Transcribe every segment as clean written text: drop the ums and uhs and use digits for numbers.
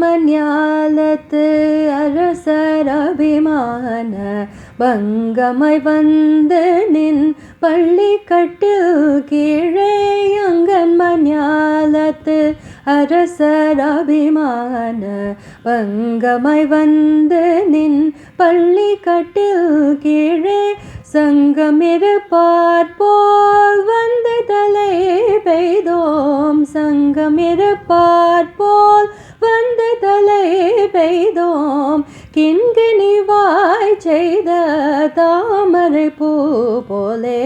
மஞாலத்து அரசர் அபிமான பங்கமாய் வந்து நின் பள்ளிக்கட்டில் கீழே அங்கன் மஞாலத்து அரசர் அபிமான பங்கமாய் வந்து நின் பள்ளிக்கட்டில் கீழே சங்கமிருப்பார் போல் வந்து தலை பெய்தோம். சங்கமிருப்பார் போல் வந்து தலை பெய்தோம். கிண்கிணி வாய் செய்த தாமரை பூ போலே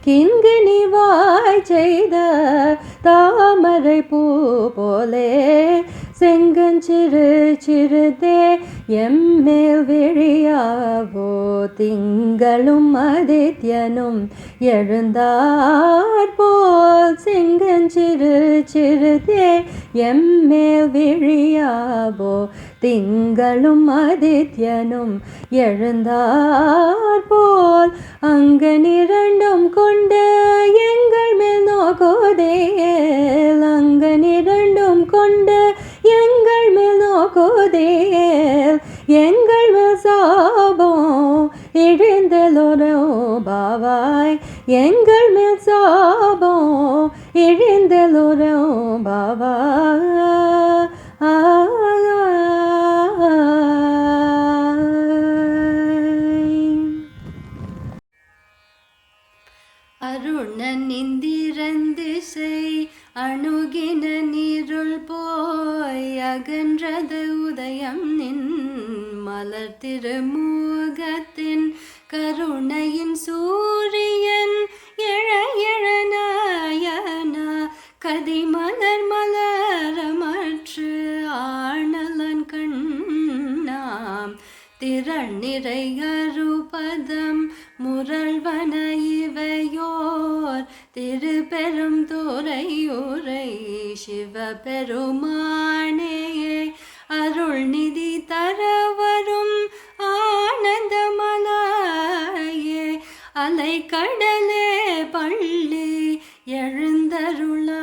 கிண்கிணி வாய் செய்த தாமரை பூ போலே செங்கஞ்சிறு சிறுதே எம்மேல் விழியாவோ. திங்களும் ஆதித்யனும் எழுந்தார் போல் செங்கஞ்சிறு சிறுதே எம்மேல் விழியாவோ. திங்களும் ஆதித்யனும் எழுந்தார் போல் அங்கனிரண்டும் கொண்டு எங்கள் மேல் நோக்குதேல். அங்கனிரண்டும் கொண்டு எங்கள் மேல் நோக்குதேல். எங்கள் மேல் சாபம் இழிந்தலோரோ பாவாய். எங்கள் மேல் சாபம் இழிந்தலோரோ பாவாய். அருணன் இந்திரந்திசை அணுகின நீருள் போய் அகன்றது உதயம் நின் மலர் திருமுகத்தின் கருணையின் சூரியன் எழ எழ நயனா கதிமலர் மலரமற்று ஆணலன் கண்ணாம். திரள் நிறை அருபதம் முரள்வன இவையோர் திருப்பெரும் துறையுரை சிவபெருமானே. அருள் நிதி தரவரும் ஆனந்தமலையே அலை கடலே பள்ளி எழுந்தருளாயே.